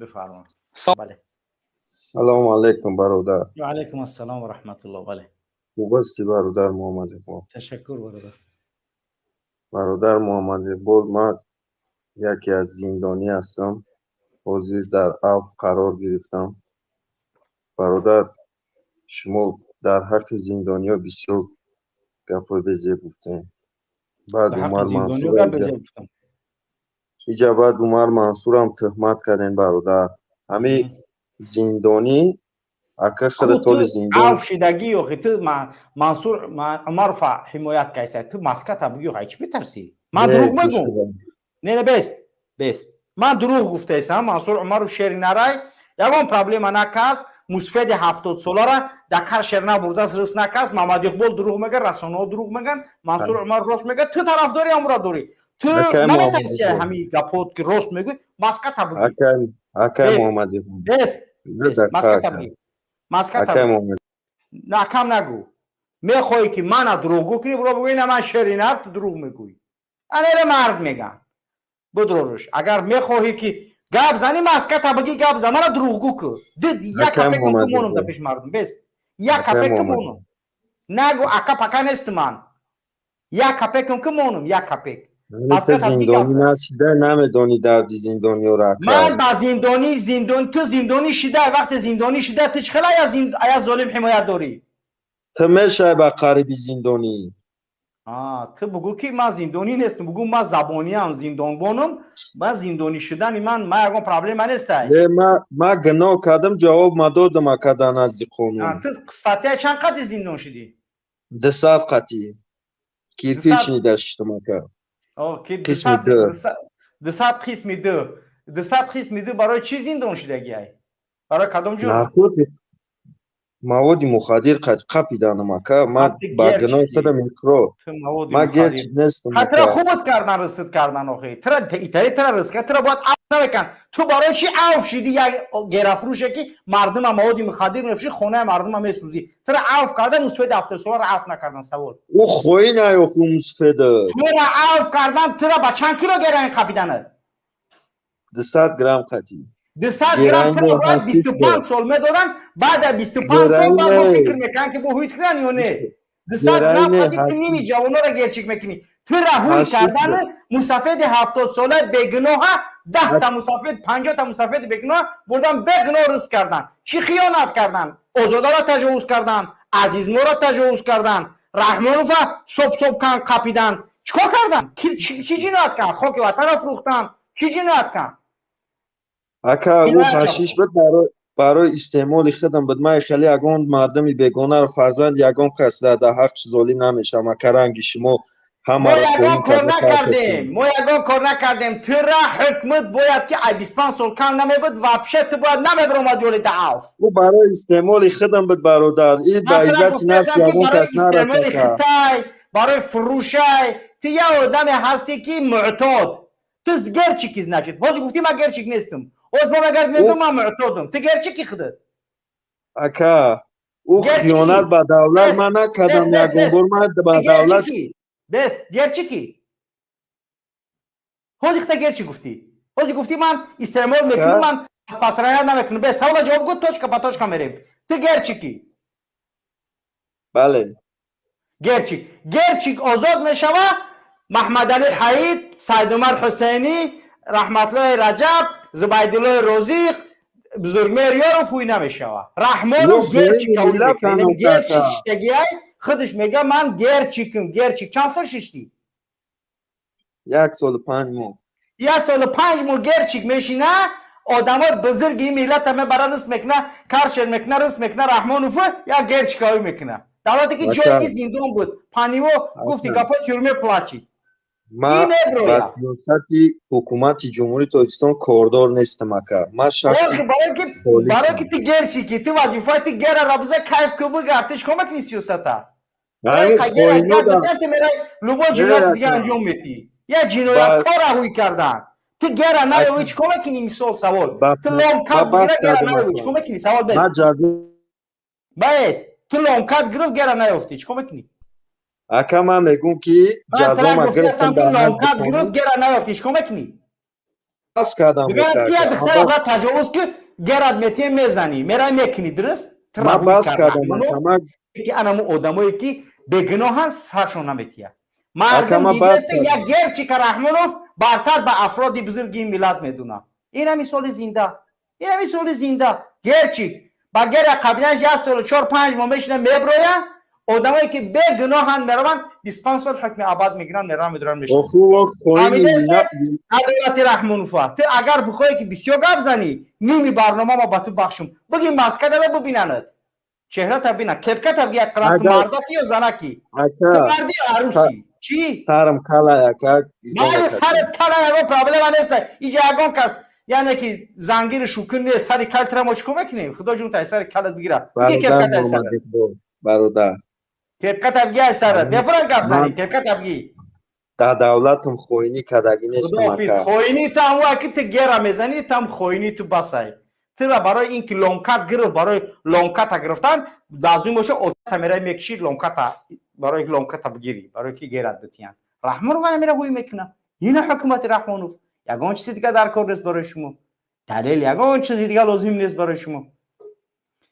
بفرمایید. بله. سلام علیکم برادر. و علیکم السلام و رحمت الله. بله. خوب هستی برادر محمد اقبال؟ تشکر برادر. برادر محمد اقبال، من یکی از زندانی هستم. حاضر در عفو قرار گرفتم. برادر، شما در حق زندانیا بسیار گپای بزرگ گفتین. بعد در حق عمر زندانیا منصور گپ بزن گفتم. اینجا بعد عمر منصور هم تهمت کردین برادر. همه زندانی اکه خود خود طول تو زندان عفو شدگی یا تو منصور عمر فا حمایت کیسه تو مسکت بگی هیچ بترسی. من دروغ گوش میگم. بدم. نه بست من دروغ گفته ایسم. منصور عمر شیر نرای یگان پرابلم نکاست. مصفد 70 ساله را دکار شیر نبرده است رس نکاست. محمد اقبال دروغ میگه، رسانه ها دروغ میگن، منصور عمر راست میگه. تو طرفداری امرا داری. تو اکه محمد نمیترسی اقبال، همین گپات که راست میگی مسکت بگی. اکه بست محمد اقبال، بست مسکت دقیقه بگی. مسکت اکه بگی. محمد نه کم نگو. میخوای که من دروغ کنی برو بگوی نه من شرینم تو دروغ میگویی. انیره مرد میگن. بدروش اگر میخواهی که گپ زنی مسکت بگی گپ زن من دروغگو که دید یک اکه کپک که محمد مونم در اقبال، پیش مردم بست یک اکه کپک که محمد مونم نگو اکا پکا نیست من یک کپک که مونم یک کپک تو مسکت بگی گپ زندانی زن. نشده نمیدانی دردی زندانی رو من رکه. با زندان تو زندانی شده وقت زندانی شده تو چخلا از ظالم حمایت داری. تو میشه به قریبی زندانی. تو بگو که من زندانی نیستم. بگو من زبانی هم زندان بانم. من زندانی شدن من یکم پرابلم نیست. ما گناه کردم جواب ما دادم اکدن از قانون. تو ساعتی چند قد زندان شدی؟ 200 قطعی کیرپیچ 200 نداشتم اکا. اوکی قسم ده 200 قسم دو 200 قسم دو برای چی زندان شدگی ای؟ برای کدام جرم؟ نارکوتیک مواد مخدر قپیدانم اکا. ما تو با گرچ گناه کی؟ خودم میکرو. تو مواد ما گرچ مخدر نیستم خطر اکا. خوبت کردن رسد کردن آخه ترا رسد که ترا باید عفو نکن. تو برای چی عفو شدی؟ یک گرافروشه که مردم مواد مخدر میفروشی خونه مردم هم میسوزی. ترا عفو کردن مسفید هفته سوار عفو نکردن سوال. او خوی نه او خو مسفده. ترا عفو کردن ترا با چند کیلو گران قپیدنه؟ 200 گرم قطعی 200 گرم گرین تو باید هستیش 25 ده. سال میدادن. بعد 25 سال گرین بعد ما فکر میکنن که با هویت کنن یا نه. 200 گرم گرین قدی تو هستیش نمی جوانا را گرچک میکنی. تو رهوی هستیش کردن ده. مسافد 70 ساله بگناه 10 تا مسافد 50 تا مسافد بگناه بردن بگناه رس کردن. چی خیانت کردن؟ آزاده را تجاوز کردن، عزیز ما را تجاوز کردن، رحمانوف صبح کن قپیدن. چیکار کردن؟ چی جنایت کردن؟ خاک وطن را فروختن. چی جنایت کردن؟ اکا او جنایت حشیش کردن. بود برای استعمال خودم بود. من خیلی یگان مردمی بیگانه رو فرزند یگان کس در حق زالی نمیشم. اکا رنگی شما همه ما رو یگان توهین کار کرده نکردیم. تو را حکمت باید که 25 سال کم نمیبود و تو باید نمیبر اومد یولی دعاف. او برای استعمال خودم بود برادر. این به من ترا عزت نفس گفتم که یگان برای کس نرسه استعمال که خطای برای فروشای تو یه آدم هستی که معتاد. تو گرچیکیز نشد. باز گفتی من گرچیک نیستم. باز با مگر میدونم او من معتادم. تو گرچیکی خودت. اکا او خیانت گرچیکی. به دولت بس من نکردم. یگان بس بار من تو به دولت گرچیکی. بس گرچیکی. حاضی خدا گرچی گفتی. حاضی گفتی من استعمال میکنم که من پس رای نمیکنم. بس حالا جواب گفت توش که پاتوش که میریم. تو گرچیکی. بله گرچیک آزاد میشوه. محمد علی حید، سید عمر حسینی، رحمت الله رجب، زبید الله رازیق، بزرگمهر یارو فوی نمیشوه. او رحمانو گرچیک خوین قبول ملت میکنه. هم یعنی گرچیک اکا. شتگی های خودش میگه من گرچیک چند سال ششتی؟ 1 سال و 5 ماه. 1 سال و 5 ماه گرچیک میشینه. آدمای بزرگی ملت همه برای رس میکنه. کارشن میکنه رس میکنه رحمانوف یا گرچیکایی میکنه. دولتی که اکا جای زندان بود پانیمو گفتی اکا گپا تیرمه پلاچی ما این با ندرویا. سیاست حکومت جمهوری تاجیکستان کاردار نیستم اکا. من شخصی برای که پالیسم. تی گرشی که تو وظیفه تی گر رابزه کیف که بگردش کمک نیست سیاستا. برای همین خیر از خوینو گرد دم بزن تو میره لبا جنایت ای دیگه اکا انجام میدی. یه جنایت با کار هوی کردن. تو گر نه اکا هیچ کمک نی سوال. با تو لامکات بس بگیره گر کردم نه هیچ اکا. کمک نی سوال ما بس. جزو بس تو لامکات گرفت گر نه افتی هیچ کمک نی. اکا من میگم که من جزا ترا ما گفته گرفتم هستم تو در حد لامکات گرفت قانون. گر نه افتی هیچ کمک نی. بس کردم بگن گفتر تیا که دختر را تجاوز که گرد میتی میزنی میرای میکنی درست من تراهوی بس کردن کردم منو اکا که انمو آدمایی که بگناهن سرشون نمیتیه مردم من دیده بس است کردم یک گرچی که رحمانوف برتر به افرادی بزرگی این ملت میدونه این هم مثال زنده این هم مثال زنده گرچی با گر قبلش 1 سال 4 5 ماه میشنه میبرویه آدمایی که بگناهن میرون 25 سال حکم ابد میگیرن میرن میدارن میشنه خوب خوینی فهمیده مینا عدالت رحمانوفا تو اگر بخوای که بسیار گپ زنی نیمی برنامه ما با تو بخشم بگی مسکه داره ببینند چهره تا ببینه کپکت تا یک قلم تو اگر مردکی یا زنکی تو اکا مردی عروسی چی سرم کلا اکا ایزان مال کسی سرت کلا یارو پرابلم نیست اینجا یگان کس یعنی که زنگیر شوکن نیست سری کل تر مشکو میکنی خدا جون تا سر کلت بگیره بگی برادر کپکت محمد سرت اقبال برادر کپکت بگی سرت بفرض گپ زنی من کپکت بگی در دولتم خوینی کدگی نیستم خداحافظ اکا خوینی تا هم که تو گیره میزنی تم خوینی تو بسای تو را برای اینکه لونکت گرفت برای لونکت گرفتن لازم باشه اوتا میره میکشی لونکت برای لونکت بگیری برای که گیرت بتیان رحمانوف میره هوی میکنه این حکومت رحمانوف یگان چیزی دیگه در کار نیست برای شما دلیل یگان چیزی دیگه لازم نیست برای شما